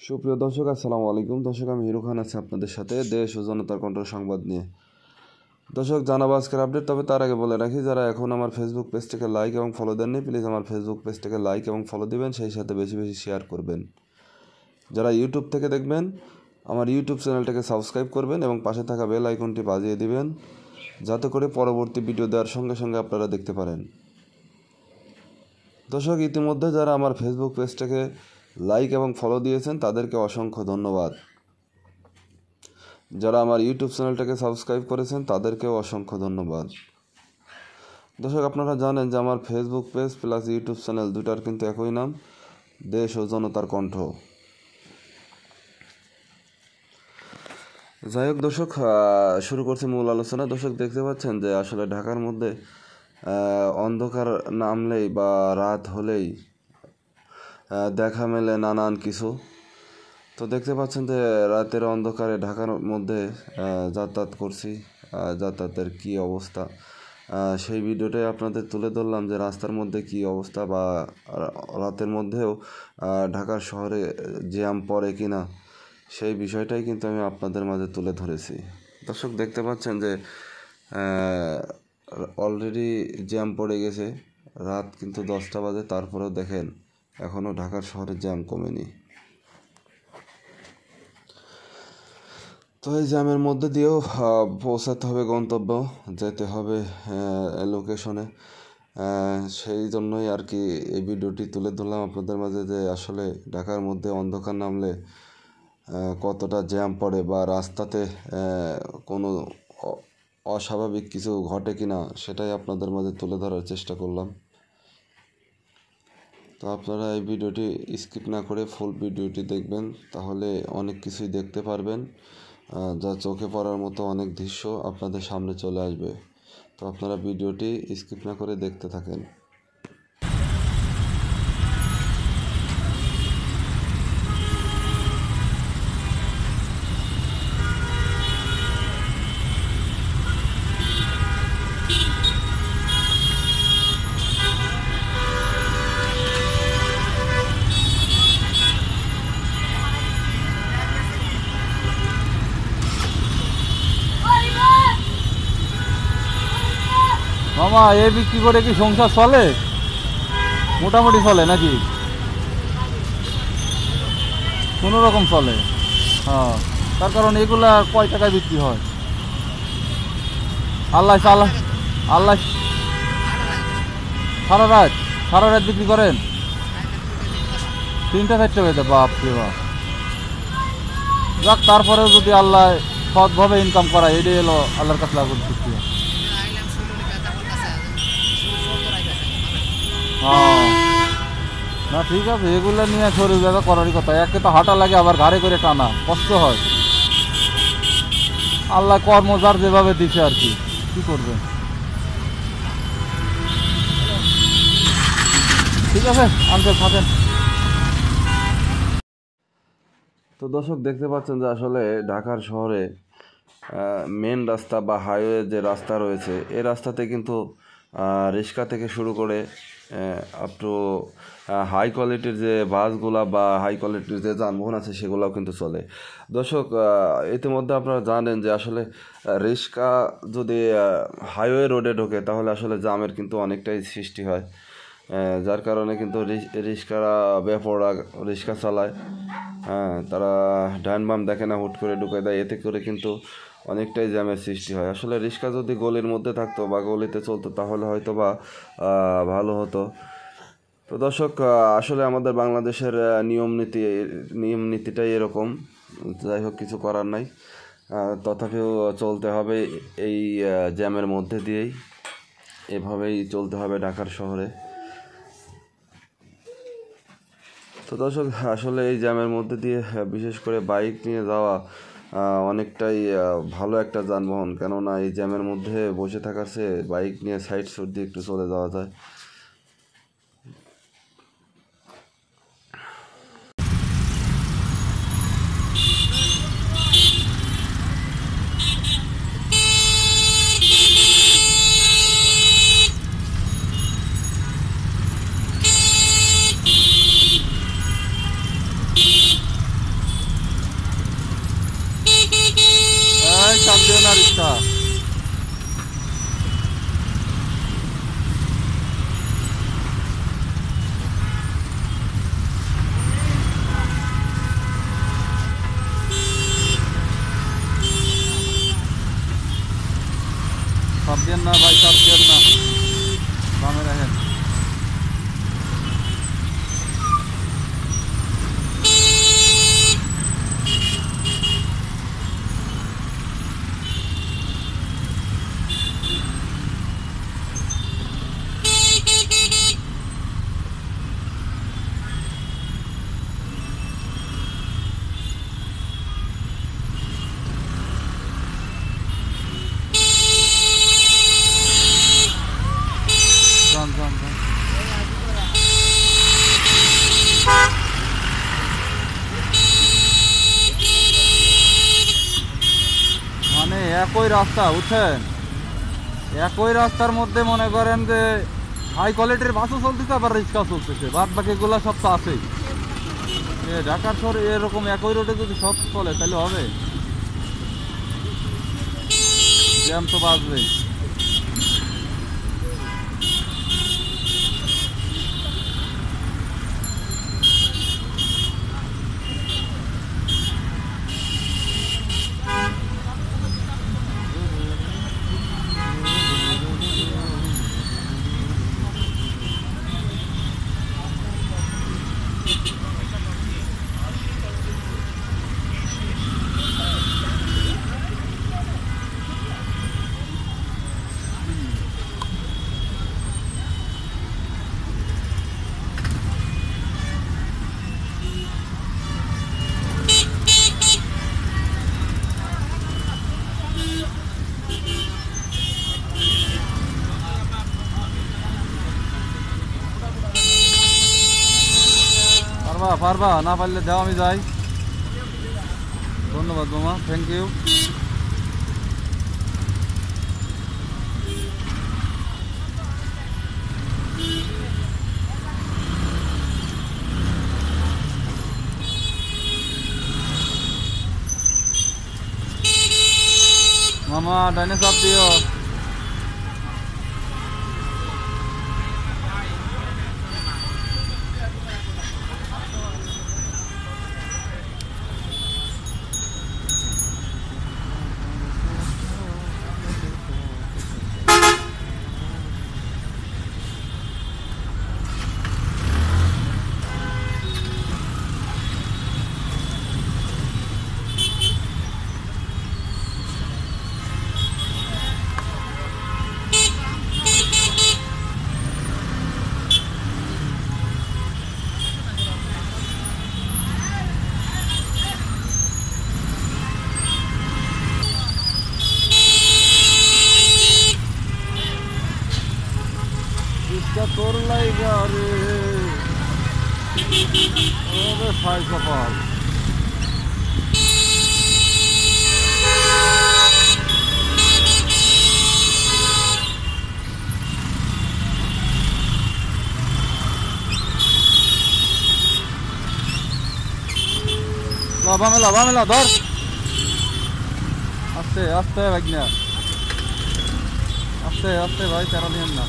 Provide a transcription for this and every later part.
সুপ্রিয় দর্শক, আসসালামু আলাইকুম। দর্শক, আমি হিরু খান আছি আপনাদের সাথে দেশ ও জনতার কণ্ঠ সংবাদ নিয়ে। দর্শক, জানাবো আজকের আপডেট। তবে তার আগে বলে রাখি, যারা এখন আমার ফেসবুক পেজটাকে লাইক এবং ফলো দেননি, প্লিজ আমার ফেসবুক পেজটাকে লাইক এবং ফলো দিবেন, সেই সাথে বেশি বেশি শেয়ার করবেন। যারা ইউটিউব থেকে দেখবেন, আমার ইউটিউব চ্যানেলটাকে সাবস্ক্রাইব করবেন এবং পাশে থাকা বেল আইকনটি বাজিয়ে দিবেন, যাতে করে পরবর্তী ভিডিও দেওয়ার সঙ্গে সঙ্গে আপনারা দেখতে পারেন। দর্শক, ইতিমধ্যে যারা আমার ফেসবুক পেজটাকে লাইক এবং ফলো দিয়েছেন তাদেরকে অসংখ্য ধন্যবাদ। যারা আমার ইউটিউব চ্যানেলটাকে সাবস্ক্রাইব করেছেন তাদেরকেও অসংখ্য ধন্যবাদ। দর্শক, আপনারা জানেন যে আমার Facebook page plus YouTube channel দুটার কিন্তু একই নাম, দেশ ও জনতার কণ্ঠ। যাই হোক দর্শক, শুরু করছি মূল আলোচনা। দর্শক, দেখতে পাচ্ছেন যে আসলে ঢাকার মধ্যে অন্ধকার নামলেই বা রাত হলেই দেখা মেলে নানান কিছু। তো দেখতে পাচ্ছেন যে রাতের অন্ধকারে ঢাকার মধ্যে যাতায়াত করছি, যাতায়াতের কি অবস্থা সেই ভিডিওটাই আপনাদের তুলে ধরলাম, যে রাস্তার মধ্যে কি অবস্থা বা রাতের মধ্যেও ঢাকার শহরে জ্যাম পড়ে কি না সেই বিষয়টাই কিন্তু আমি আপনাদের মাঝে তুলে ধরেছি। দর্শক, দেখতে পাচ্ছেন যে অলরেডি জ্যাম পড়ে গেছে, রাত কিন্তু 10টা বাজে, তারপরেও দেখেন এখনও ঢাকার শহরে জ্যাম কমেনি। তো এই জ্যামের মধ্যে দিয়েও পৌঁছাতে হবে গন্তব্য, যেতে হবে লোকেশনে। সেই জন্যই আর কি এই ভিডিওটি তুলে ধরলাম আপনাদের মাঝে, যে আসলে ঢাকার মধ্যে অন্ধকার নামলে কতটা জ্যাম পড়ে বা রাস্তাতে কোনো অস্বাভাবিক কিছু ঘটে কিনা সেটাই আপনাদের মাঝে তুলে ধরার চেষ্টা করলাম। তো আপনারা এই ভিডিওটি স্কিপ না করে ফুল ভিডিওটি দেখবেন, তাহলে অনেক কিছুই দেখতে পারবেন, যা চোখে পড়ার মতো অনেক দৃশ্য আপনাদের সামনে চলে আসবে। তো আপনারা ভিডিওটি স্কিপ না করে দেখতে থাকেন। মামা, এ বিক্রি করে কি সংসার চলে? মোটামুটি চলে নাকি? কোনো রকম চলে। হ্যাঁ, তার কারণ এগুলা কয় টাকায় বিক্রি হয়? আল্লাহ আল্লাহ আল্লাহ। সারা রাত বিক্রি করেন? 3টা-4টা বেজে? বাপ রে বাপ। যাক, তারপরেও যদি আল্লাহ সৎভাবে ইনকাম করা, এটাই এলো আল্লাহর কাছে লাগুন খুশি। না, ঠিক আছে, এগুলো নিয়ে শরীর ব্যথা করারই কথা। একে তো হাঁটা লাগে, আবার ঘাড়ে করে টানা, কষ্ট হয়। আল্লাহ কর্মজার যেভাবে দিছে আর কি করবে। ঠিক আছে আঙ্কেল, থাকেন। তো দর্শক, দেখতে পাচ্ছেন যে আসলে ঢাকার শহরে মেন রাস্তা বা হাইওয়ে যে রাস্তা রয়েছে, এই রাস্তাতে কিন্তু রিক্সা থেকে শুরু করে আপ টু হাই কোয়ালিটির যে বাসগুলা বা হাই কোয়ালিটির যে যানবাহন আছে সেগুলোও কিন্তু চলে। দর্শক, ইতিমধ্যে আপনারা জানেন যে আসলে রিক্সা যদি হাইওয়ে রোডে ঢোকে তাহলে আসলে জ্যামের কিন্তু অনেকটাই সৃষ্টি হয়, যার কারণে কিন্তু রিক্সারা বেপরোয়া রিক্সা চালায়। তারা ডান বাম দেখে না, হুট করে ঢুকে দেয়, এতে করে কিন্তু অনেকটাই জ্যামের সৃষ্টি হয়। আসলে রিক্সা যদি গলির মধ্যে থাকতো বা গলিতে চলতো তাহলে হয়তো বা ভালো হতো। তো দর্শক, আসলে আমাদের বাংলাদেশের নিয়ম নীতিটাই এরকম। যাই হোক, কিছু করার নাই, তথাপিও চলতে হবে এই জ্যামের মধ্যে দিয়েই, এভাবেই চলতে হবে ঢাকার শহরে। তো দর্শক, আসলে এই জ্যামের মধ্যে দিয়ে বিশেষ করে বাইক নিয়ে যাওয়া অনেকটাই ভালো একটা যানবাহন, কেননা এই জ্যামের মধ্যে বসে থাকার চেয়ে বাইক নিয়ে সাইড সুট দিয়ে একটু চলে যাওয়া যায়। দিও না রিক্সা। চাপ দিয়েন না ভাই, চাপ দিয়েন না, বামে রাখেন। যান যান যান। মানে একই রাস্তা বুঝছেন, একই রাস্তার মধ্যে মনে করেন যে হাই কোয়ালিটির বাসও চলতেছে আবার রিক্সা চলতেছে, বাদ বাকিগুলো সব তো আছেই। ঢাকার শহরে এরকম একই রোডে যদি সব চলে তাহলে হবে, জ্যাম তো বাঁচবেই। পারবা পারবা, না পারলে দাও আমি যাই। ধন্যবাদ মামা, থ্যাংক ইউ। মামা ডাইনে চাপ দিও। তোর লাইগা রে ওরে ফাই কপাল। বামেলা বামেলা ধর, আস্তে আস্তে ভাগনা, আস্তে আস্তে ভাই, চারা দিন না।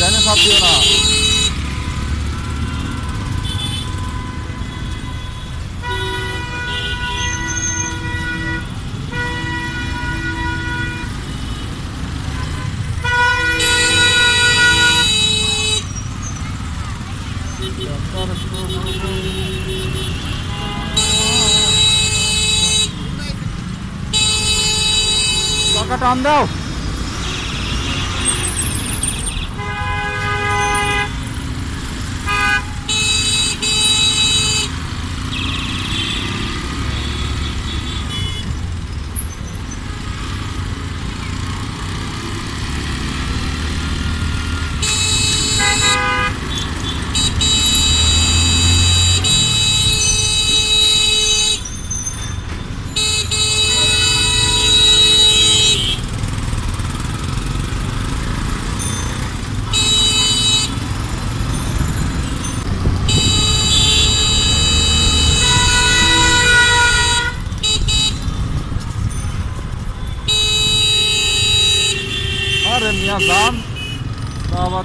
ডাইনে চাপ দিও না। চাকা টান দাও।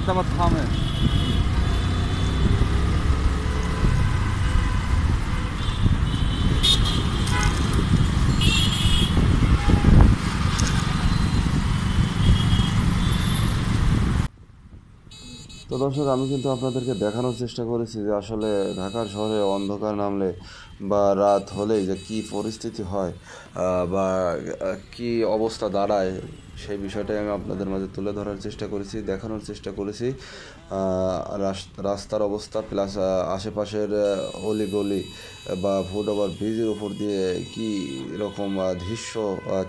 মধ্যে আবার থামে। তো দর্শক, আমি কিন্তু আপনাদেরকে দেখানোর চেষ্টা করেছি যে আসলে ঢাকার শহরে অন্ধকার নামলে বা রাত হলেই যে কী পরিস্থিতি হয় বা কী অবস্থা দাঁড়ায়, সেই বিষয়টাই আমি আপনাদের মাঝে তুলে ধরার চেষ্টা করেছি, দেখানোর চেষ্টা করেছি। রাস্তার অবস্থা প্লাস আশেপাশের অলিগলি বা ফুটওভার ব্রিজের উপর দিয়ে কী রকম দৃশ্য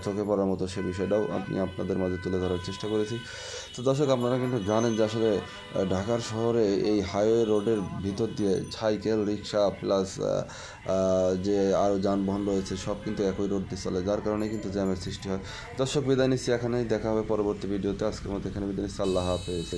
চোখে পড়ার মতো, সে বিষয়টাও আমি আপনাদের মাঝে তুলে ধরার চেষ্টা করেছি। তো দর্শক, আপনারা কিন্তু জানেন যে আসলে ঢাকার শহরে এই হাইওয়ে রোডের ভিতর দিয়ে সাইকেল, রিক্সা প্লাস যে আরও যানবাহন রয়েছে সব কিন্তু একই রোড দিয়ে চলে, যার কারণে কিন্তু জ্যামের সৃষ্টি হয়। দর্শক, বিদায় নিচ্ছি এখানেই, দেখা হবে পরবর্তী ভিডিওতে। আজকের মতো এখানে বিদায় নিচ্ছি। আল্লাহ হাফেজ।